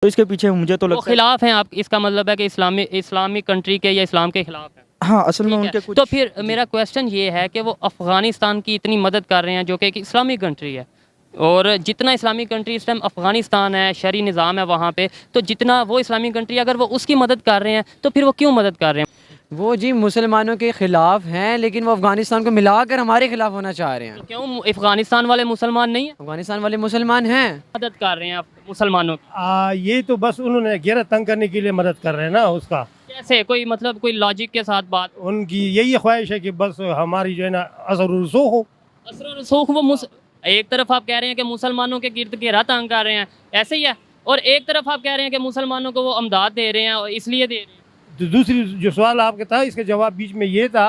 तो इसके पीछे मुझे तो वो लगता है खिलाफ हैं आप, इसका मतलब है कि इस्लामिक कंट्री के या इस्लाम के खिलाफ हैं। हाँ, असल में ठीक उनके है, कुछ तो फिर मेरा क्वेश्चन ये है कि वो अफ़गानिस्तान की इतनी मदद कर रहे हैं जो कि एक इस्लामिक कंट्री है, और जितना इस्लामिक कंट्री इस टाइम अफ़गानिस्तान है, शरी निज़ाम है वहाँ पे, तो जितना वो इस्लामिक कंट्री अगर वो उसकी मदद कर रहे हैं तो फिर वो क्यों मदद कर रहे हैं? वो जी मुसलमानों के ख़िलाफ़ हैं, लेकिन वो अफ़गानिस्तान को मिलाकर हमारे ख़िलाफ़ होना चाह रहे हैं। तो क्यों अफ़गानिस्तान वाले मुसलमान नहीं है, अफ़गानिस्तान वाले मुसलमान हैं। मदद कर रहे हैं मुसलमानों की? ये तो बस उन्होंने गैरत तंग करने के लिए मदद कर रहे हैं ना उसका। कैसे, कोई मतलब कोई लॉजिक के साथ बात? उनकी यही ख्वाहिश है कि बस हमारी जो है ना असर रसूख हो। असर रसूख एक तरफ आप कह रहे हैं कि मुसलमानों के गिर्द घेरा तंग कर रहे हैं, ऐसे ही है, और एक तरफ आप कह रहे हैं कि मुसलमानों को वो अमदाद दे रहे हैं और इसलिए दे रहे हैं। तो दूसरी जो सवाल आपका था, इसका जवाब बीच में ये था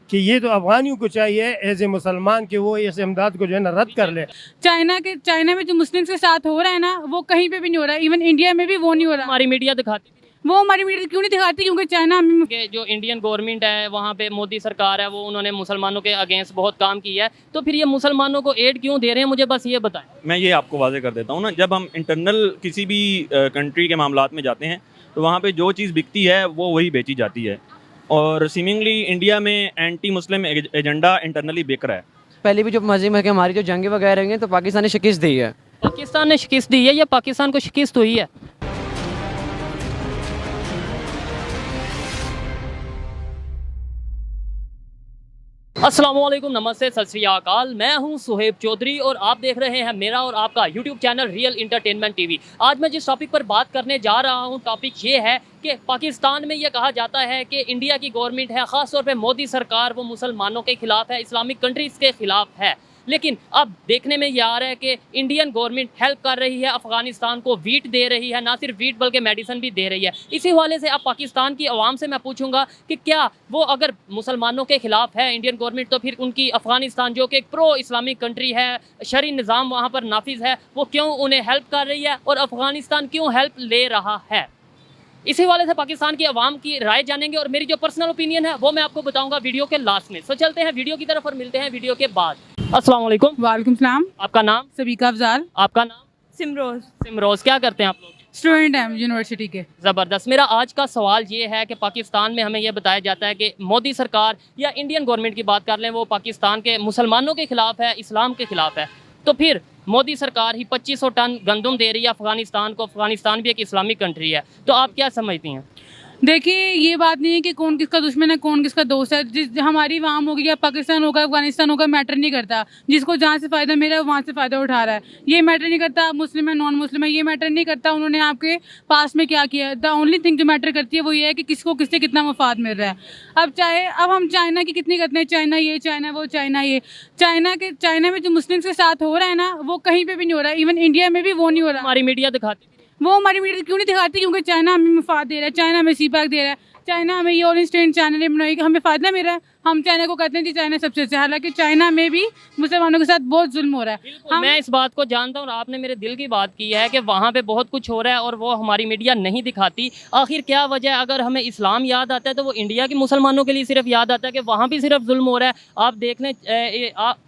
कि ये तो अफगानियों को चाहिए एज ए मुसलमान कि वो ऐसे इमदाद को जो है ना रद्द कर ले। चाइना में जो मुस्लिम्स के साथ हो रहा है ना, वो कहीं पे भी नहीं हो रहा है। इवन इंडिया में भी वो नहीं हो रहा। हमारी मीडिया दिखाती वो हमारी मीडिया क्यों नहीं दिखाती? क्योंकि चाइना कि जो इंडियन गवर्नमेंट है वहाँ पे मोदी सरकार है, वो उन्होंने मुसलमानों के अगेंस्ट बहुत काम किया है, तो फिर ये मुसलमानों को एड क्यों दे रहे हैं? मुझे बस ये बताएं। मैं ये आपको वाज़े कर देता हूँ ना, जब हम इंटरनल किसी भी कंट्री के मामलात में जाते हैं तो वहाँ पे जो चीज़ बिकती है वो वही बेची जाती है, और सीमिंगली इंडिया में एंटी मुस्लिम एजेंडा इंटरनली बिक रहा है। पहले भी जो मज़ीद में कि हमारी जो जंग वगैरह हुई हैं तो पाकिस्तान ने शिकस्त दी है। पाकिस्तान ने शिकस्त दी है या पाकिस्तान को शिकस्त हुई है? अस्सलाम वालेकुम, नमस्ते, सत श्री अकाल। मैं हूं सुहेब चौधरी और आप देख रहे हैं मेरा और आपका YouTube channel real entertainment TV. आज मैं जिस टॉपिक पर बात करने जा रहा हूं, टॉपिक ये है कि पाकिस्तान में ये कहा जाता है कि इंडिया की गवर्नमेंट है, ख़ास तौर पे मोदी सरकार, वो मुसलमानों के खिलाफ है, इस्लामिक कंट्रीज़ के खिलाफ है। लेकिन अब देखने में ये आ रहा है कि इंडियन गवर्नमेंट हेल्प कर रही है, अफगानिस्तान को वीट दे रही है, ना सिर्फ वीट बल्कि मेडिसिन भी दे रही है। इसी हवाले से अब पाकिस्तान की आवाम से मैं पूछूंगा कि क्या वो अगर मुसलमानों के खिलाफ है इंडियन गवर्नमेंट, तो फिर उनकी अफगानिस्तान जो कि एक प्रो इस्लामिक कंट्री है, शरी निज़ाम वहाँ पर नाफिज है, वो क्यों उन्हें हेल्प कर रही है और अफगानिस्तान क्यों हेल्प ले रहा है? इसी वाले से पाकिस्तान की आवाम की राय जानेंगे और मेरी जो पर्सनल ओपिनियन है वो मैं आपको बताऊंगा वीडियो के लास्ट में। सो चलते हैं वीडियो की तरफ और मिलते हैं वीडियो के बाद। अस्सलाम वालेकुम। वालेकुम सलाम। आपका नाम? सबीका अफजाल। आपका नाम? सिमरोज। सिमरोज। क्या करते हैं आप लोग? स्टूडेंट हैं यूनिवर्सिटी के। ज़बरदस्त। मेरा आज का सवाल ये है कि पाकिस्तान में हमें यह बताया जाता है कि मोदी सरकार या इंडियन गवर्नमेंट की बात कर लें, वो पाकिस्तान के मुसलमानों के खिलाफ है, इस्लाम के खिलाफ है, तो फिर मोदी सरकार ही 2500 टन गंदम दे रही है अफगानिस्तान को। अफगानिस्तान भी एक इस्लामिक कंट्री है, तो आप क्या समझती हैं? देखिए, ये बात नहीं है कि कौन किसका दुश्मन है, कौन किसका दोस्त है। जिस हमारी आवाम होगी या पाकिस्तान होगा, अफगानिस्तान होगा, मैटर नहीं करता। जिसको जहाँ से फ़ायदा मिला है वहाँ से फ़ायदा उठा रहा है। ये मैटर नहीं करता आप मुस्लिम है नॉन मुस्लिम है, ये मैटर नहीं करता उन्होंने आपके पास में क्या किया है। द ओनली थिंग जो मैटर करती है वो ये है कि किसको किससे कितना मफाद मिल रहा है। अब हम चाइना की कितनी करते हैं, चाइना ये, चाइना वो, चाइना ये। चाइना में जो मुस्लिम्स के साथ हो रहा है ना, वो कहीं पर भी नहीं हो रहा है। इवन इंडिया में भी वो नहीं हो रहा। हमारी मीडिया दिखाती वो हमारी मीडिया क्यों नहीं दिखाती? क्योंकि चाइना हमें मफाद दे रहा है, चाइना हमें सीपैक दे रहा है, चाइना हमें ये ऑल इंस्टेंट चैनल बनाई कि हमें फ़ायदा मिल रहा है। हम चाइना को कहते हैं कि चाइना सबसे अच्छा, हालांकि चाइना में भी मुसलमानों के साथ बहुत जुल्म हो रहा है। मैं इस बात को जानता हूँ और आपने मेरे दिल की बात की है कि वहाँ पे बहुत कुछ हो रहा है और वो हमारी मीडिया नहीं दिखाती। आखिर क्या वजह? अगर हमें इस्लाम याद आता है तो वो इंडिया के मुसलमानों के लिए सिर्फ याद आता है कि वहाँ भी सिर्फ जुल्म हो रहा है। आप देख लें,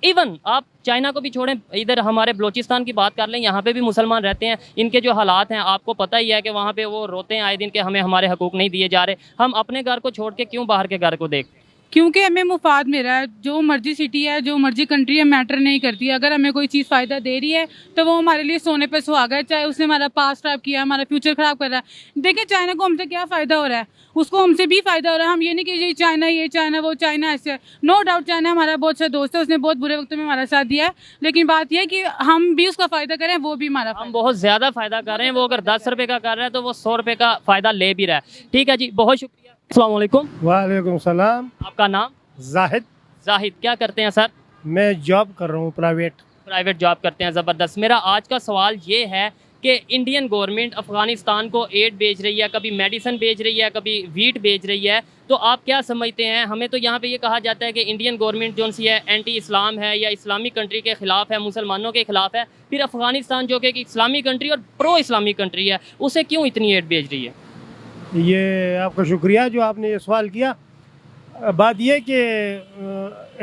इवन आप चाइना को भी छोड़ें, इधर हमारे बलोचिस्तान की बात कर लें, यहाँ पे भी मुसलमान रहते हैं। इनके जो हालात हैं आपको पता ही है कि वहाँ पे वो रोते हैं आए दिन कि हमें हमारे हकूक़ नहीं दिए जा रहे। हम अपने घर को छोड़ के क्यों बाहर के घर को देखते हैं? क्योंकि हमें मुफाद मिल रहा है। जो मर्जी सिटी है, जो मर्जी कंट्री है, मैटर नहीं करती है। अगर हमें कोई चीज़ फ़ायदा दे रही है तो वो हमारे लिए सोने पे सुहागा है, चाहे उसने हमारा पास ख़राब किया, हमारा फ्यूचर ख़राब कर रहा है। देखिए, चाइना को हमसे क्या फ़ायदा हो रहा है, उसको हमसे भी फ़ायदा हो रहा है। हम ये नहीं कि ये चाइना ये, चाइना वो, चाइना ऐसे। नो डाउट चाइना हमारा बहुत अच्छा दोस्त है, उसने बहुत बुरे वक्त में हमारा साथ दिया है, लेकिन बात यह है कि हम भी उसका फ़ायदा करें, वो भी हमारा। हम बहुत ज़्यादा फ़ायदा कर रहे हैं। वो अगर 10 रुपये का कर रहा है तो वो 100 रुपये का फ़ायदा ले भी रहा है। ठीक है जी, बहुत शुक्रिया। अस्सलाम वालेकुम। वालेकुम सलाम। आपका नाम? जाहिद। जाहिद। क्या करते हैं सर? मैं जॉब कर रहा हूँ, प्राइवेट जॉब करते हैं। ज़बरदस्त। मेरा आज का सवाल ये है कि इंडियन गवर्नमेंट अफ़गानिस्तान को एड भेज रही है, कभी मेडिसिन भेज रही है, कभी वीट भेज रही है, तो आप क्या समझते हैं? हमें तो यहाँ पे ये कहा जाता है कि इंडियन गवर्नमेंट जो सी है एंटी इस्लाम है या इस्लामिक कंट्री के ख़िलाफ़ है, मुसलमानों के ख़िलाफ़ है, फिर अफ़गानिस्तान जो कि एक इस्लामिक कंट्री और प्रो इस्लामिक कंट्री है, उसे क्यों इतनी एड भेज रही है? ये आपका शुक्रिया जो आपने ये सवाल किया। बात यह कि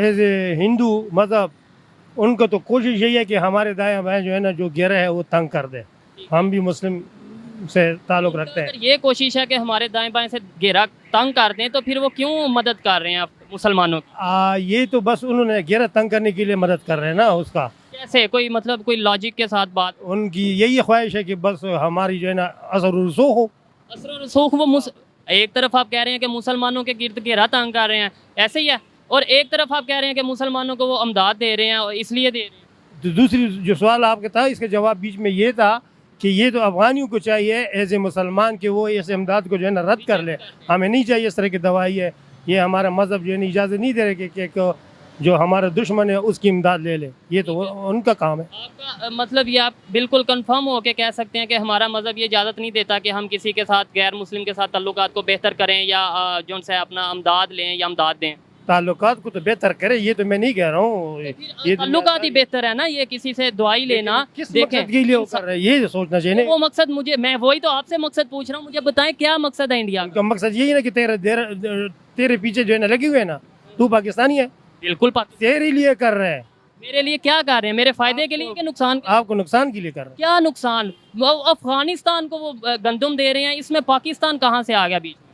एज ए हिंदू मज़हब उनको तो कोशिश यही है कि हमारे दायां बाएं जो है ना, जो गिरह है वो तंग कर दे। हम भी मुस्लिम से ताल्लुक़ रखते हैं। अगर ये कोशिश है कि हमारे दाएं बाएं से घेरा तंग कर दें तो फिर वो क्यों मदद कर रहे हैं आप मुसलमानों की? ये तो बस उन्होंने घेरा तंग करने के लिए मदद कर रहे हैं ना उसका। कैसे, कोई मतलब कोई लॉजिक के साथ बात? उनकी यही ख्वाहिश है कि बस हमारी जो है ना असर और रसूख हो। असर और रसूख एक तरफ आप कह रहे हैं कि मुसलमानों के गिर्द घेरा तंग कर रहे हैं, ऐसे ही है, और एक तरफ आप कह रहे हैं कि मुसलमानों को वो अमदाद दे रहे हैं और इसलिए दे रहे हैं। तो दूसरी जो सवाल आपका था इसका जवाब बीच में ये था कि ये तो अफ़गानियों को चाहिए एज ए मुसलमान कि वो इस इमदाद को जो है ना रद्द कर ले। हमें नहीं चाहिए इस तरह की दवाई है, ये हमारा मज़हब जो है इजाज़त नहीं दे रहे कि जो हमारा दुश्मन है उसकी इमदाद ले ले। ये तो उनका काम है। आपका मतलब ये आप बिल्कुल कंफर्म हो के कह सकते हैं कि हमारा मज़हब ये इजाज़त नहीं देता कि हम किसी के साथ गैर मुस्लिम के साथ ताल्लुकात को बेहतर करें या जो से अपना अमदाद लें या अमदाद दें? ताल्लुकात को तो बेहतर करे, ये तो मैं नहीं कह रहा हूँ। ये ताल्लुकात ही बेहतर है ना, ये किसी से दुआई लेना। किस देखें मकसद के लिए वो कर रहे हैं ये सोचना चाहिए। वो मकसद मुझे, मैं वही तो आपसे मकसद पूछ रहा हूँ, मुझे बताएं क्या मकसद है इंडिया का? उनका मकसद यही ना कि तेरे पीछे जो है ना लगे हुए ना, तू पाकिस्तानी है, बिल्कुल तेरे लिए कर रहे हैं। मेरे लिए क्या कर रहे हैं? मेरे फायदे के लिए कि नुकसान? आपको नुकसान के लिए कर रहे हैं। क्या नुकसान? वो अफगानिस्तान को वो गंदम दे रहे हैं, इसमें पाकिस्तान कहाँ से आ गया बीच में?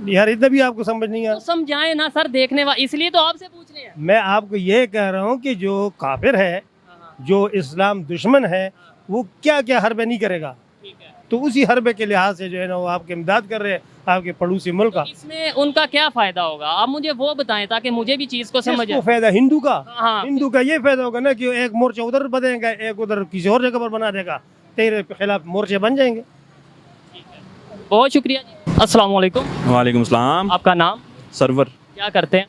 यार इतना भी आपको समझ नहीं तो आया। समझाएं ना सर, देखने वाले, इसलिए तो आपसे पूछ रहे हैं। मैं आपको ये कह रहा हूँ कि जो काफिर है, जो इस्लाम दुश्मन है, वो क्या क्या हरबे नहीं करेगा, तो उसी हरबे के लिहाज से जो है ना वो आपकी इमदाद कर रहे हैं, आपके पड़ोसी मुल्क का। इसमें उनका क्या फायदा होगा? आप मुझे वो बताएं ताकि मुझे भी चीज को समझ आए। फायदा हिंदू का, हाँ। हिंदू का ये फायदा होगा ना कि एक मोर्चा उधर बनेगा, एक उधर किसी और जगह पर बना देगा, तेरे खिलाफ मोर्चे बन जाएंगे। बहुत शुक्रिया जी। अस्सलाम वालेकुम। वालेकुम सलाम। आपका नाम? सरवर। क्या करते हैं?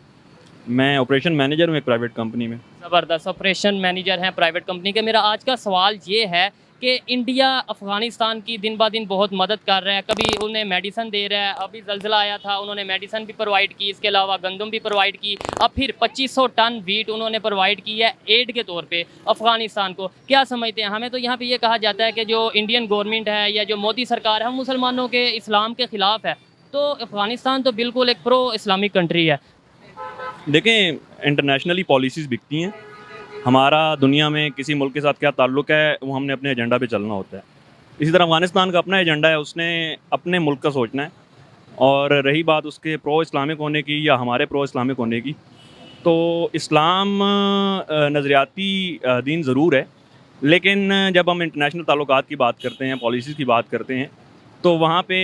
मैं ऑपरेशन मैनेजर हूँ एक प्राइवेट कंपनी में। ज़बरदस्त, ऑपरेशन मैनेजर हैं प्राइवेट कंपनी के। मेरा आज का सवाल ये है कि इंडिया अफ़गानिस्तान की दिन ब दिन बहुत मदद कर रहा है। कभी उन्हें मेडिसन दे रहा है, अभी ज़लज़ला आया था उन्होंने मेडिसन भी प्रोवाइड की, इसके अलावा गंदम भी प्रोवाइड की, अब फिर 2500 टन वीट उन्होंने प्रोवाइड की है एड के तौर पे अफ़गानिस्तान को। क्या समझते हैं? हमें तो यहाँ पे ये कहा जाता है कि जो इंडियन गवर्नमेंट है या जो मोदी सरकार है वो मुसलमानों के इस्लाम के ख़िलाफ़ है, तो अफ़गानिस्तान तो बिल्कुल एक प्रो इस्लामिक कंट्री है। देखें, इंटरनेशनली पॉलिसीज़ बिकती हैं। हमारा दुनिया में किसी मुल्क के साथ क्या ताल्लुक़ है वो हमने अपने एजेंडा पे चलना होता है। इसी तरह अफ़गानिस्तान का अपना एजेंडा है, उसने अपने मुल्क का सोचना है। और रही बात उसके प्रो इस्लामिक होने की या हमारे प्रो इस्लामिक होने की, तो इस्लाम नज़रियाती दीन ज़रूर है, लेकिन जब हम इंटरनेशनल ताल्लुकात की बात करते हैं, पॉलिसीज़ की बात करते हैं, तो वहाँ पे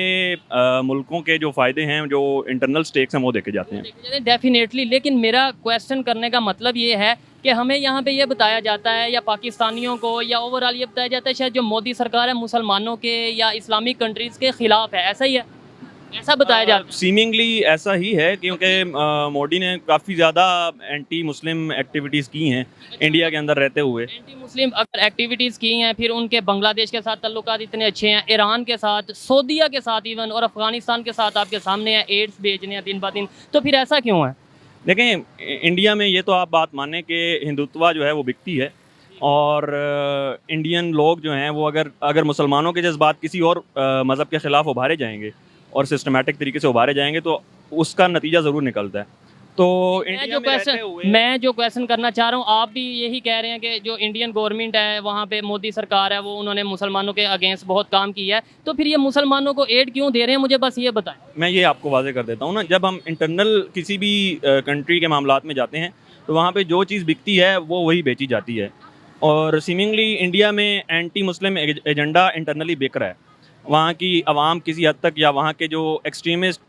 मुल्कों के जो फ़ायदे हैं, जो इंटरनल स्टेक्स हैं, वो देखे जाते हैं। डेफिनेटली, लेकिन मेरा क्वेश्चन करने का मतलब ये है कि हमें यहाँ पे ये बताया जाता है या पाकिस्तानियों को या ओवरऑल ये बताया जाता है शायद जो मोदी सरकार है मुसलमानों के या इस्लामिक कंट्रीज़ के ख़िलाफ़ है, ऐसा ही है? ऐसा बताया जाता है? सीमिंगली ऐसा ही है, क्योंकि मोदी ने काफ़ी ज़्यादा एंटी मुस्लिम एक्टिविटीज़ की हैं इंडिया के अंदर रहते हुए। एंटी मुस्लिम अगर एक्टिविटीज़ की हैं, फिर उनके बांग्लादेश के साथ ताल्लुकात इतने अच्छे हैं, ईरान के साथ, सऊदीया के साथ इवन, और अफ़गानिस्तान के साथ आपके सामने है एड्स भेजने हैं दिन ब दिन, तो फिर ऐसा क्यों है? देखें, इंडिया में ये तो आप बात मानें कि हिंदुत्व जो है वो बिकती है, और इंडियन लोग जो हैं वो अगर मुसलमानों के जज्बात किसी और मज़हब के ख़िलाफ़ उभारे जाएंगे और सिस्टमेटिक तरीके से उभारे जाएंगे तो उसका नतीजा ज़रूर निकलता है। तो इंडिया में रहते हुए मैं जो क्वेश्चन करना चाह रहा हूँ, आप भी यही कह रहे हैं कि जो इंडियन गवर्नमेंट है वहाँ पे मोदी सरकार है वो उन्होंने मुसलमानों के अगेंस्ट बहुत काम किया है, तो फिर ये मुसलमानों को एड क्यों दे रहे हैं? मुझे बस ये बताएं। मैं ये आपको वाज़े कर देता हूँ ना, जब हम इंटरनल किसी भी कंट्री के मामलात में जाते हैं तो वहाँ पे जो चीज़ बिकती है वो वही बेची जाती है। और सीमिंगली इंडिया में एंटी मुस्लिम एजेंडा इंटरनली बिक रहा है। वहाँ की आवाम किसी हद तक या वहाँ के जो एक्सट्रीमिस्ट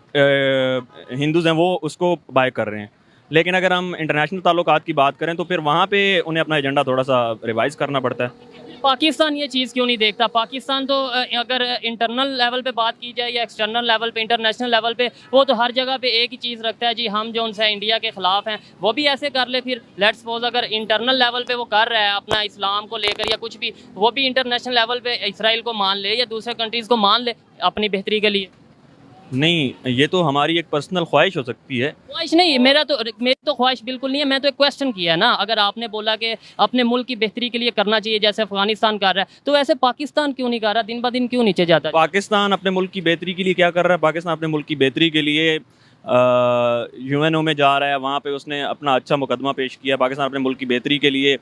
हिंदूज़ हैं वो उसको बाय कर रहे हैं। लेकिन अगर हम इंटरनेशनल ताल्लुकात की बात करें तो फिर वहाँ पे उन्हें अपना एजेंडा थोड़ा सा रिवाइज़ करना पड़ता है। पाकिस्तान ये चीज़ क्यों नहीं देखता? पाकिस्तान तो अगर इंटरनल लेवल पे बात की जाए या एक्सटर्नल लेवल पे, इंटरनेशनल लेवल पे, वो तो हर जगह पे एक ही चीज़ रखता है जी, हम जो उनसे इंडिया के ख़िलाफ़ हैं। वो भी ऐसे कर ले फिर, लेट्स सपोज अगर इंटरनल लेवल पे वो कर रहा है अपना इस्लाम को लेकर या कुछ भी, वो भी इंटरनेशनल लेवल पे इसराइल को मान ले या दूसरे कंट्रीज़ को मान ले अपनी बेहतरी के लिए। नहीं, ये तो हमारी एक पर्सनल ख्वाहिश हो सकती है। ख्वाहिश नहीं, मेरी तो ख्वाहिश बिल्कुल नहीं है। मैं तो एक क्वेश्चन किया ना, अगर आपने बोला कि अपने मुल्क की बेहतरी के लिए करना चाहिए जैसे अफगानिस्तान कर रहा है, तो वैसे पाकिस्तान क्यों नहीं कर रहा? दिन ब दिन क्यों नीचे जाता है? पाकिस्तान अपने मुल्क की बेहतरी के लिए क्या कर रहा है? पाकिस्तान अपने मुल्क की बेहतरी के लिए यूएनओ में जा रहा है, वहाँ पे उसने अपना अच्छा मुकदमा पेश किया। पाकिस्तान अपने मुल्क की बेहतरी के लिए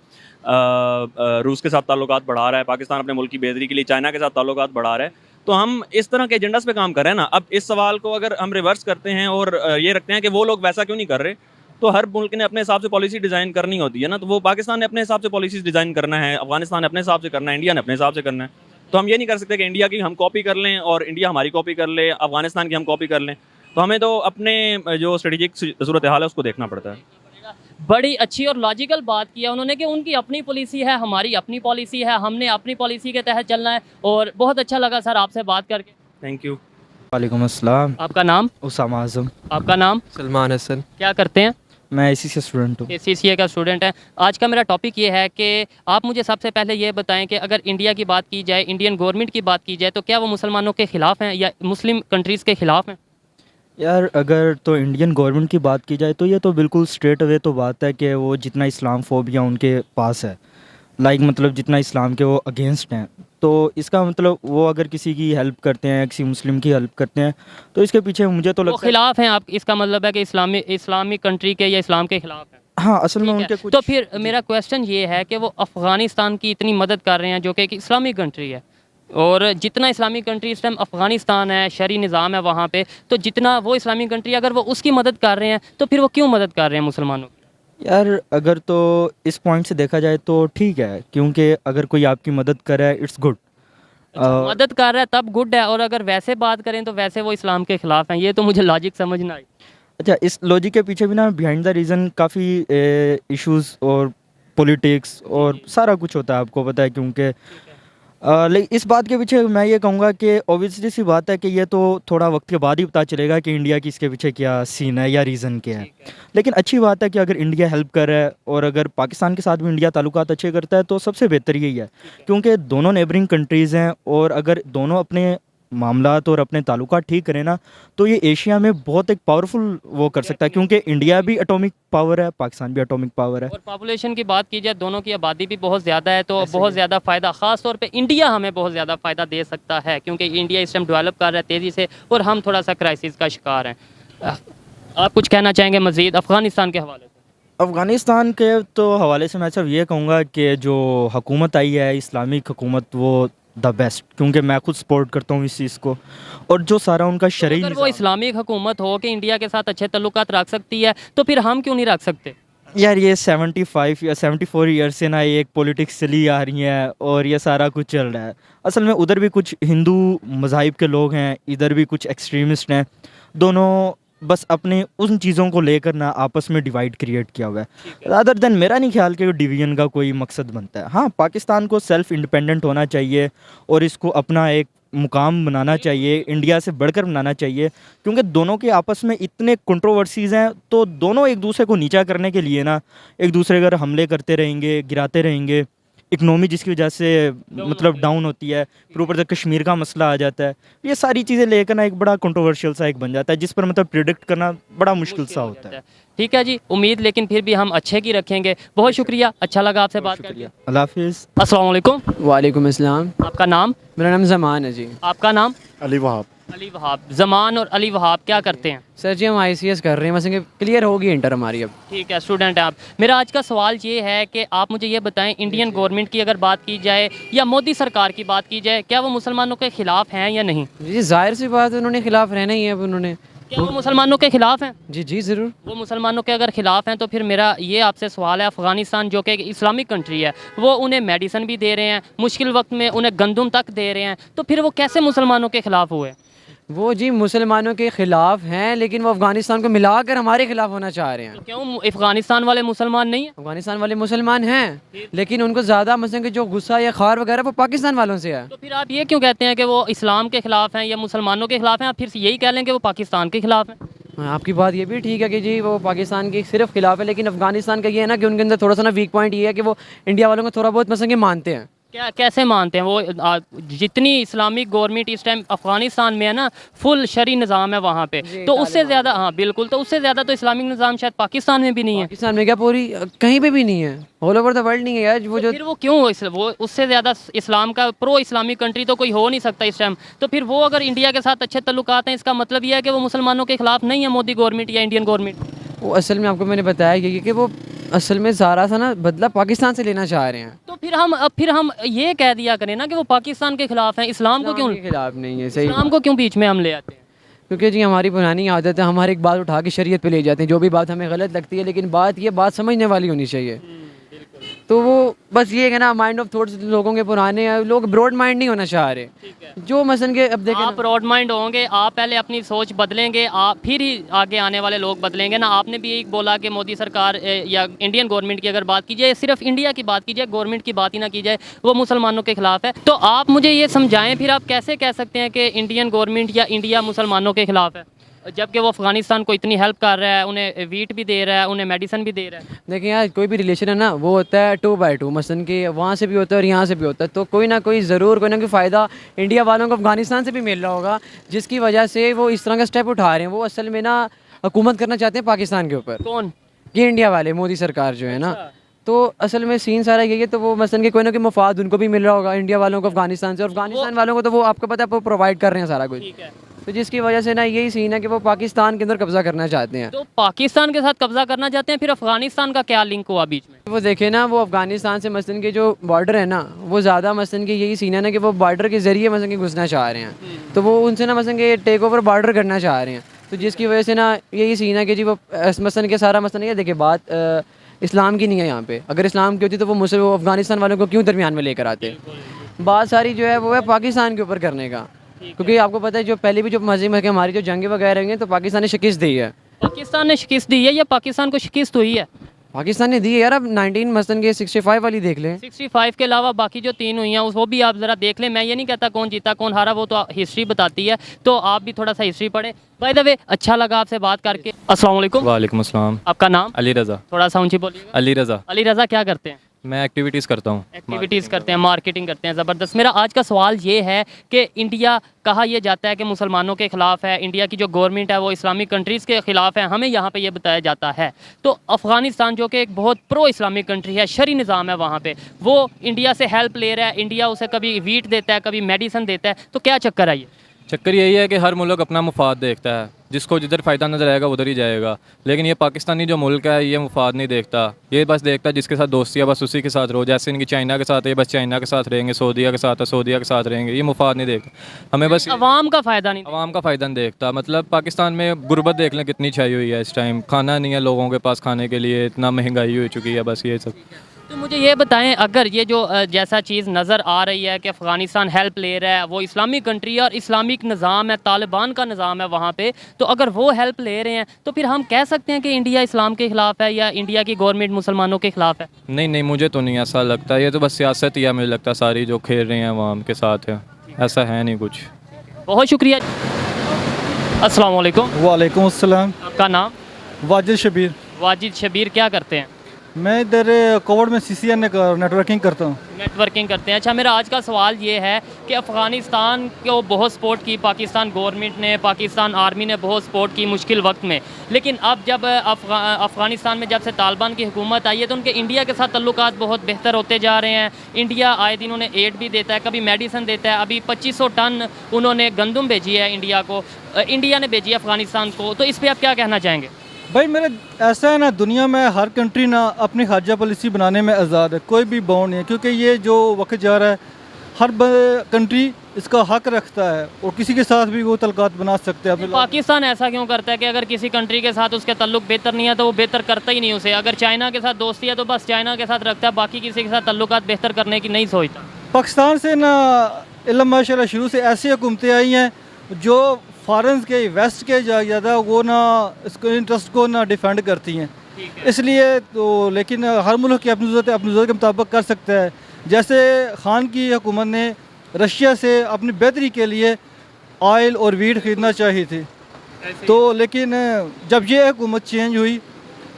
रूस के साथ ताल्लुकात बढ़ा रहा है, पाकिस्तान अपने मुल्क की बेहतरी के लिए चाइना के साथ ताल्लुकात बढ़ा रहा है। तो हम इस तरह के एजेंडास पे काम कर रहे हैं ना। अब इस सवाल को अगर हम रिवर्स करते हैं और ये रखते हैं कि वो लोग वैसा क्यों नहीं कर रहे, तो हर मुल्क ने अपने हिसाब से पॉलिसी डिज़ाइन करनी होती है ना। तो वो पाकिस्तान ने अपने हिसाब से पॉलिसीज़ डिज़ाइन करना है, अफगानिस्तान ने अपने हिसाब से करना है, इंडिया ने अपने हिसाब से करना है। तो हम ये नहीं कर सकते कि इंडिया की हम कॉपी कर लें और इंडिया हमारी कॉपी कर ले, अफगानिस्तान की हम कॉपी कर लें। तो हमें तो अपने जो स्ट्रेटेजिक सूरत हाल है उसको देखना पड़ता है। बड़ी अच्छी और लॉजिकल बात किया उन्होंने कि उनकी अपनी पॉलिसी है, हमारी अपनी पॉलिसी है, हमने अपनी पॉलिसी के तहत चलना है। और बहुत अच्छा लगा सर आपसे बात करके। Thank you. वालेकुम अस्सलाम। आपका नाम? उसामा आज़म। आपका नाम? सलमान हसन। क्या करते हैं? मैं इसी से स्टूडेंट हूँ। CCA का स्टूडेंट है। आज का मेरा टॉपिक ये है कि आप मुझे सबसे पहले ये बताएं कि अगर इंडिया की बात की जाए, इंडियन गवर्नमेंट की बात की जाए, तो क्या वो मुसलमानों के ख़िलाफ़ हैं या मुस्लिम कंट्रीज़ के ख़िलाफ़ हैं? यार अगर तो इंडियन गवर्नमेंट की बात की जाए तो ये तो बिल्कुल स्ट्रेट अवे तो बात है कि वो जितना इस्लाम फोबिया उनके पास है, मतलब जितना इस्लाम के वो अगेंस्ट हैं, तो इसका मतलब वो अगर किसी की हेल्प करते हैं, किसी मुस्लिम की हेल्प करते हैं, तो इसके पीछे मुझे तो वो लगता है खिलाफ हैं आप, इसका मतलब है कि इस्लामिक कंट्री के या इस्लाम के खिलाफ हैं। हाँ, असल में ठीक है। उनके कुछ तो फिर मेरा क्वेश्चन ये है कि वो अफ़गानिस्तान की इतनी मदद कर रहे हैं जो कि एक इस्लामिक कंट्री है, और जितना इस्लामिक कंट्री इस टाइम अफ़गानिस्तान है, शरी निज़ाम है वहाँ पे, तो जितना वो इस्लामिक कंट्री अगर वो उसकी मदद कर रहे हैं तो फिर वो क्यों मदद कर रहे हैं मुसलमानों की? यार अगर तो इस पॉइंट से देखा जाए तो ठीक है, क्योंकि अगर कोई आपकी मदद करे इट्स गुड। मदद कर रहा है तब गुड है, और अगर वैसे बात करें तो वैसे वो इस्लाम के ख़िलाफ़ हैं। ये तो मुझे लॉजिक समझ ना आई। अच्छा, इस लॉजिक के पीछे भी ना बिहाइंड द रीज़न काफ़ी इश्यूज और पॉलिटिक्स और सारा कुछ होता है, आपको पता है। क्योंकि लेकिन इस बात के पीछे मैं ये कहूँगा कि ऑब्वियसली सी बात है कि ये तो थोड़ा वक्त के बाद ही पता चलेगा कि इंडिया की इसके पीछे क्या सीन है या रीज़न क्या है। लेकिन अच्छी बात है कि अगर इंडिया हेल्प कर रहा है और अगर पाकिस्तान के साथ भी इंडिया ताल्लुकात अच्छे करता है तो सबसे बेहतर यही है, क्योंकि दोनों नेबरिंग कंट्रीज़ हैं और अगर दोनों अपने मामलात और अपने ताल्लुकात ठीक करें ना, तो ये एशिया में बहुत एक पावरफुल वो कर सकता है, क्योंकि इंडिया भी एटॉमिक पावर है, पाकिस्तान भी एटॉमिक पावर है। और पॉपुलेशन की बात की जाए, दोनों की आबादी भी बहुत ज़्यादा है, तो बहुत ज़्यादा फ़ायदा, ख़ास तौर पे इंडिया हमें बहुत ज़्यादा फ़ायदा दे सकता है, क्योंकि इंडिया इस टाइम डेवलप कर रहा है तेज़ी से और हम थोड़ा सा क्राइसिस का शिकार हैं। आप कुछ कहना चाहेंगे मज़ीद अफ़गानिस्तान के हवाले से? अफ़गानिस्तान के तो हवाले से मैं सिर्फ ये कहूँगा कि जो हुकूमत आई है इस्लामिक हुकूमत, वो द बेस्ट, क्योंकि मैं खुद सपोर्ट करता हूँ इस चीज़ को। और जो सारा उनका शरई अगर वो इस्लामिक हुकूमत हो कि इंडिया के साथ अच्छे तल्लुकात रख सकती है, तो फिर हम क्यों नहीं रख सकते? यार ये 75 या 74 ईयर्स से ना ये एक पॉलिटिक्स चली आ रही है और ये सारा कुछ चल रहा है। असल में उधर भी कुछ हिंदू मज़ाहिब के लोग हैं, इधर भी कुछ एक्सट्रीमिस्ट हैं, दोनों बस अपने उन चीज़ों को लेकर ना आपस में डिवाइड क्रिएट किया हुआ है। अदर देन मेरा नहीं ख्याल कि डिवीजन का कोई मकसद बनता है। हाँ, पाकिस्तान को सेल्फ इंडिपेंडेंट होना चाहिए और इसको अपना एक मुकाम बनाना चाहिए, इंडिया से बढ़कर बनाना चाहिए, क्योंकि दोनों के आपस में इतने कंट्रोवर्सीज़ हैं, तो दोनों एक दूसरे को नीचा करने के लिए ना एक दूसरे पर हमले करते रहेंगे, गिराते रहेंगे। इकनॉमी जिसकी वजह से मतलब डाउन होती है, फिर ऊपर से कश्मीर का मसला आ जाता है, ये सारी चीज़ें लेकर ना एक बड़ा कंट्रोवर्शियल सा एक बन जाता है, जिस पर मतलब प्रिडिक्ट करना बड़ा मुश्किल सा होता है। ठीक है जी, उम्मीद लेकिन फिर भी हम अच्छे की रखेंगे। बहुत शुक्रिया, अच्छा लगा आपसे बात करके। अल्लाह हाफिज़। अस्सलाम वालेकुम। वालेकुम अस्सलाम। आपका नाम? मेरा नाम ज़मान है जी। आपका नाम? अली वहाब। अली वहाब। ज़मान और अली वहाब क्या करते हैं? सर जी हम ICS कर रहे हैं, वैसे क्लियर होगी इंटर हमारी अब। ठीक है, स्टूडेंट हैं आप। मेरा आज का सवाल ये है कि आप मुझे ये बताएं, इंडियन गवर्नमेंट की अगर बात की जाए या मोदी सरकार की बात की जाए, क्या वो मुसलमानों के ख़िलाफ़ हैं या नहीं? जी जाहिर सी बात है, उन्होंने खिलाफ रहना ही है। अब उन्होंने क्या वो मुसलमानों के ख़िलाफ़ हैं? जी जी ज़रूर। वो मुसलमानों के अगर ख़िलाफ़ हैं तो फिर मेरा ये आपसे सवाल है, अफ़गानिस्तान जो कि एक इस्लामिक कंट्री है, वो उन्हें मेडिसन भी दे रहे हैं, मुश्किल वक्त में उन्हें गंदम तक दे रहे हैं, तो फिर वो कैसे मुसलमानों के ख़िलाफ़ हुए? वो जी मुसलमानों के ख़िलाफ़ हैं, लेकिन वो अफ़गानिस्तान को मिलाकर हमारे ख़िलाफ़ होना चाह रहे हैं। तो क्यों अफ़गानिस्तान वाले मुसलमान नहीं हैं? अफ़गानिस्तान वाले मुसलमान हैं, लेकिन उनको ज़्यादा मसलन कि जो गुस्सा या खार वगैरह वो पाकिस्तान वालों से है। तो फिर आप ये क्यों कहते हैं कि वो इस्लाम के ख़िलाफ़ हैं या मुसलमानों के ख़िलाफ़ हैं? आप फिर यही कह लें कि वो पाकिस्तान के ख़िलाफ़ हैं। हाँ, आपकी बात ये भी ठीक है कि जी वो पाकिस्तान के सिर्फ खिलाफ है, लेकिन अफ़गानिस्तान का ये है ना कि उनके अंदर थोड़ा सा ना वीक पॉइंट ये है कि वो इंडिया वालों को थोड़ा बहुत मसलन कि मानते हैं। क्या कैसे मानते हैं वो जितनी इस्लामिक गवर्नमेंट इस टाइम अफगानिस्तान में है ना, फुल शरी निज़ाम है वहाँ पे, तो उससे ज़्यादा, हाँ बिल्कुल, तो उससे ज़्यादा तो इस्लामिक निज़ाम शायद पाकिस्तान में भी नहीं है। पाकिस्तान में क्या पूरी कहीं पे भी नहीं है, ऑल ओवर द वर्ल्ड नहीं है यार। वो तो जो फिर वो क्यों वो उससे ज़्यादा इस्लाम का प्रो इस्लामिक कंट्री तो कोई हो नहीं सकता इस टाइम। तो फिर वो अगर इंडिया के साथ अच्छे तल्लुकात हैं, इसका मतलब ये है कि वो मुसलमानों के खिलाफ नहीं है मोदी गवर्नमेंट या इंडियन गवर्नमेंट। वो असल में आपको मैंने बताया यही कि वो असल में सारा सा ना बदला पाकिस्तान से लेना चाह रहे हैं। तो फिर हम ये कह दिया करें ना कि वो पाकिस्तान के खिलाफ हैं, इस्लाम को क्यों, के खिलाफ नहीं है, सही। इस्लाम को क्यों बीच में हम ले आते हैं? क्योंकि जी हमारी पुरानी आदत है, हम हर एक बात उठा के शरीयत पे ले जाते हैं, जो भी बात हमें गलत लगती है, लेकिन बात समझने वाली होनी चाहिए। तो वो बस ये है ना, माइंड ऑफ थॉट्स लोगों के पुराने हैं, लोग ब्रॉड माइंड नहीं होना चाह रहे। जो मसलन के अब देखें आप ब्रॉड माइंड होंगे, आप पहले अपनी सोच बदलेंगे, आप फिर ही आगे आने वाले लोग बदलेंगे ना। आपने भी यही बोला कि मोदी सरकार या इंडियन गवर्नमेंट की अगर बात की जाए, सिर्फ इंडिया की बात की जाए, गवर्नमेंट की बात ही ना की जाए, वो मुसलमानों के खिलाफ है। तो आप मुझे ये समझाएं फिर आप कैसे कह सकते हैं कि इंडियन गवर्नमेंट या इंडिया मुसलमानों के खिलाफ है, जबकि वो अफगानिस्तान को इतनी हेल्प कर रहा है, उन्हें वीट भी दे रहा है, उन्हें मेडिसिन भी दे रहा है। देखिए यार, कोई भी रिलेशन है ना, वो होता है 2 by 2, मसलन कि वहाँ से भी होता है और यहाँ से भी होता है। तो कोई ना कोई ज़रूर कोई ना कोई फ़ायदा इंडिया वालों को अफगानिस्तान से भी मिल रहा होगा, जिसकी वजह से वो इस तरह का स्टेप उठा रहे हैं। वो असल में ना हुकूमत करना चाहते हैं पाकिस्तान के ऊपर। कौन? ये इंडिया वाले, मोदी सरकार जो है ना। तो असल में सीन सारा यही है। तो वो मसलन के कोई ना कोई मफाद उनको भी मिल रहा होगा, इंडिया वालों को अफगानिस्तान से, और अफगानिस्तान वालों को तो वो आपको पता है वो प्रोवाइड कर रहे हैं सारा कुछ। तो जिसकी वजह से ना यही सीन है कि वो पाकिस्तान के अंदर कब्जा करना चाहते हैं। तो पाकिस्तान के साथ कब्जा करना चाहते हैं, फिर अफगानिस्तान का क्या लिंक हुआ बीच में? वो देखे ना, वो अफगानिस्तान से मसलन के जो बॉर्डर है ना, वो ज़्यादा मसलन के यही सीन है ना कि वो बॉर्डर के ज़रिए मसलन के घुसना चाह रहे हैं। तो वो उनसे ना मसलन के टेक ओवर बॉर्डर करना चाह रहे हैं। तो जिसकी वजह से ना यही सीन है कि जी वो मसलन के सारा मसलन है। देखिए बात इस्लाम की नहीं है यहाँ पे। अगर इस्लाम की होती तो वो अफगानिस्तान वालों को क्यों दरमियान में लेकर आते। बात सारी जो है वो है पाकिस्तान के ऊपर करने का। क्योंकि आपको पता है जो पहले भी जो मज़ीद है हमारी जो जंगे वगैरह हुई हैं, तो पाकिस्तान ने शिकस्त दी है। पाकिस्तान ने शिकस्त दी है या पाकिस्तान को शिकस्त हुई है? पाकिस्तान ने दी है यार। अब 19 मसलन के 65 वाली देख लें। 65 के अलावा बाकी जो 3 हुई हैं वो भी आप ज़रा देख लें। मैं ये नहीं कहता कौन जीता कौन हारा, वो तो हिस्ट्री बताती है, तो आप भी थोड़ा सा हिस्ट्री पढ़ें। बाय द वे, अच्छा लगा आपसे बात करके। अस्सलाम वालेकुम। वालेकुम अस्सलाम। आपका नाम? अली रज़ा। थोड़ा सा ऊंची बोलिएगा। अली रज़ा। अली रज़ा क्या करते हैं? मैं एक्टिविटीज़ करता हूँ। एक्टिविटीज़ करते हैं, मार्केटिंग करते हैं, ज़बरदस्त। मेरा आज का सवाल ये है कि इंडिया कहा यह जाता है कि मुसलमानों के ख़िलाफ़ है, इंडिया की जो गवर्नमेंट है वो इस्लामिक कंट्रीज़ के ख़िलाफ़ है, हमें यहाँ पे ये बताया जाता है। तो अफ़गानिस्तान जो कि एक बहुत प्रो इस्लामिक कंट्री है, शरी निज़ाम है वहाँ पे, वो इंडिया से हेल्प ले रहा है, इंडिया उसे कभी वीट देता है, कभी मेडिसिन देता है, तो क्या चक्कर है ये? चक्कर यही है कि हर मुल्क अपना मुफाद देखता है, जिसको जिधर फ़ायदा नज़र आएगा उधर ही जाएगा। लेकिन ये पाकिस्तानी जो मुल्क है ये मुफाद नहीं देखता, ये बस देखता है जिसके साथ दोस्ती है बस उसी के साथ रहो। जैसे इनकी चाइना के साथ है, बस चाइना के साथ रहेंगे, सऊदीया के साथ है, सऊदीया के साथ रहेंगे। ये मुफाद नहीं देखता, हमें बस अवाम का फ़ायदा नहीं, आवाम का फ़ायदा नहीं देखता। मतलब पाकिस्तान में गुर्बत देख लें कितनी छाई हुई है इस टाइम, खाना नहीं है लोगों के पास खाने के लिए, इतना महंगाई हो चुकी है, बस ये सब। तो मुझे ये बताएं, अगर ये जो जैसा चीज़ नज़र आ रही है कि अफ़गानिस्तान हेल्प ले रहा है, वो इस्लामिक कंट्री है और इस्लामिक निज़ाम है, तालिबान का निज़ाम है वहाँ पे, तो अगर वो हेल्प ले रहे हैं तो फिर हम कह सकते हैं कि इंडिया इस्लाम के ख़िलाफ़ है या इंडिया की गवर्नमेंट मुसलमानों के ख़िलाफ़ है? नहीं नहीं, मुझे तो नहीं ऐसा लगता। ये तो बस सियासत ही है, मुझे लगता है सारी जो खेल रहे हैं अवाम के साथ है, ऐसा है नहीं कुछ। बहुत शुक्रिया। अस्सलाम वालेकुम। वालेकुम अस्सलाम। आपका नाम? वाजिद शबीर। वाजिद शबीर क्या करते हैं? मैं इधर कोविड में CCN नेटवर्किंग करता हूँ। नेटवर्किंग करते हैं। अच्छा, मेरा आज का सवाल ये है कि अफ़गानिस्तान को बहुत सपोर्ट की पाकिस्तान गवर्नमेंट ने, पाकिस्तान आर्मी ने बहुत सपोर्ट की मुश्किल वक्त में, लेकिन अब जब अफ़गानिस्तान में जब से तालिबान की हुकूमत आई है तो उनके इंडिया के साथ तल्लुकात बहुत बेहतर होते जा रहे हैं। इंडिया आए दिन उन्हें एड भी देता है, कभी मेडिसिन देता है। अभी 2500 टन उन्होंने गंदम भेजी है इंडिया को, इंडिया ने भेजी है अफ़गानिस्तान को। तो इस पर आप क्या कहना चाहेंगे? भाई मेरा ऐसा है ना, दुनिया में हर कंट्री ना अपनी खारजा पॉलिसी बनाने में आज़ाद है, कोई भी बाउंड नहीं है। क्योंकि ये जो वक्त जा रहा है हर कंट्री इसका हक रखता है और किसी के साथ भी वो तल्लुकात बना सकते हैं। पाकिस्तान ऐसा क्यों करता है कि अगर किसी कंट्री के साथ उसके तल्लुक बेहतर नहीं है तो वो बेहतर करता ही नहीं उसे? अगर चाइना के साथ दोस्ती है तो बस चाइना के साथ रखता है, बाकी किसी के साथ तल्लुकात बेहतर करने की नहीं सोचता। पाकिस्तान से ना इल्म माशाल्लाह शुरू से ऐसी हुकूमतें आई हैं जो फॉरेन के वेस्ट के ज़्यादा वो ना इसको इंटरेस्ट को ना डिफेंड करती हैं, इसलिए तो। लेकिन हर मुल्क की अपनी ज़रूरत के मुताबिक कर सकता है। जैसे खान की हुकूमत ने रशिया से अपनी बेहतरी के लिए ऑयल और वीट ख़रीदना चाहिए थी, तो लेकिन जब ये हुकूमत चेंज हुई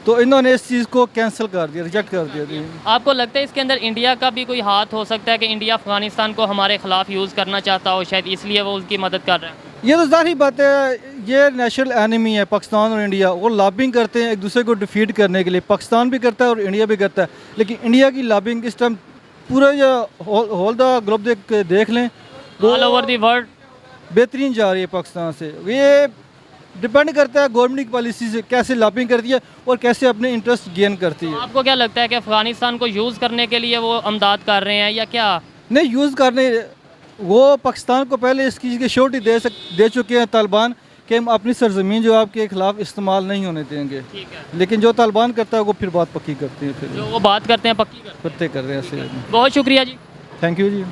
तो इन्होंने इस चीज़ को कैंसिल कर दिया, रिजेक्ट कर दिया थी। आपको लगता है इसके अंदर इंडिया का भी कोई हाथ हो सकता है कि इंडिया अफगानिस्तान को हमारे खिलाफ यूज़ करना चाहता हो, शायद इसलिए वो उसकी मदद कर रहा है? ये तो ज़ाहिर बात है, ये नेशनल एनिमी है पाकिस्तान और इंडिया। वो लॉबिंग करते हैं एक दूसरे को डिफीट करने के लिए, पाकिस्तान भी करता है और इंडिया भी करता है। लेकिन इंडिया की लॉबिंग इस टाइम पूरा होल द ग्लोब देख लें, ऑल ओवर दी वर्ल्ड बेहतरीन जा रही है पाकिस्तान से। ये डिपेंड करता है गवर्नमेंट की पॉलिसी से, कैसे लॉबिंग करती है और कैसे अपने इंटरेस्ट गेन करती है। आपको क्या लगता है कि अफगानिस्तान को यूज़ करने के लिए वो अमदाद कर रहे हैं या क्या? नहीं, यूज़ करने, वो पाकिस्तान को पहले इस चीज़ की श्योरिटी दे चुके हैं तालिबान कि हम अपनी सरजमीन जो आपके खिलाफ इस्तेमाल नहीं होने देंगे। ठीक है। लेकिन जो तालिबान करता है वो फिर बात पक्की करते हैं, फिर जो वो बात करते हैं पक्की करते कर रहे हैं ऐसे। बहुत शुक्रिया जी। थैंक यू जी।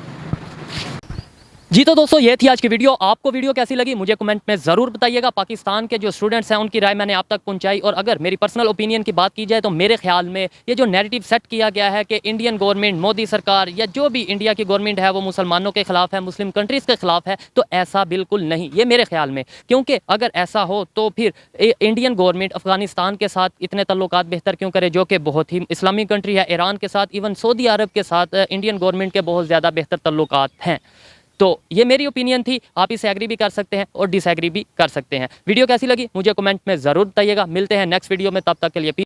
जी तो दोस्तों ये थी आज की वीडियो। आपको वीडियो कैसी लगी मुझे कमेंट में ज़रूर बताइएगा। पाकिस्तान के जो स्टूडेंट्स हैं उनकी राय मैंने आप तक पहुंचाई, और अगर मेरी पर्सनल ओपिनियन की बात की जाए तो मेरे ख्याल में ये जो नैरेटिव सेट किया गया है कि इंडियन गवर्नमेंट, मोदी सरकार या जो भी इंडिया की गवर्नमेंट है वो मुसलमानों के खिलाफ है, मुस्लिम कंट्रीज़ के खिलाफ है, तो ऐसा बिल्कुल नहीं, ये मेरे ख्याल में। क्योंकि अगर ऐसा हो तो फिर इंडियन गवर्नमेंट अफगानिस्तान के साथ इतने तल्लुकात बेहतर क्यों करे, जो कि बहुत ही इस्लामिक कंट्री है, ईरान के साथ, इवन सऊदी अरब के साथ इंडियन गवर्नमेंट के बहुत ज़्यादा बेहतर तल्लुकात हैं। तो ये मेरी ओपिनियन थी, आप इसे एग्री भी कर सकते हैं और डिसएग्री भी कर सकते हैं। वीडियो कैसी लगी मुझे कमेंट में ज़रूर बताइएगा। मिलते हैं नेक्स्ट वीडियो में, तब तक के लिए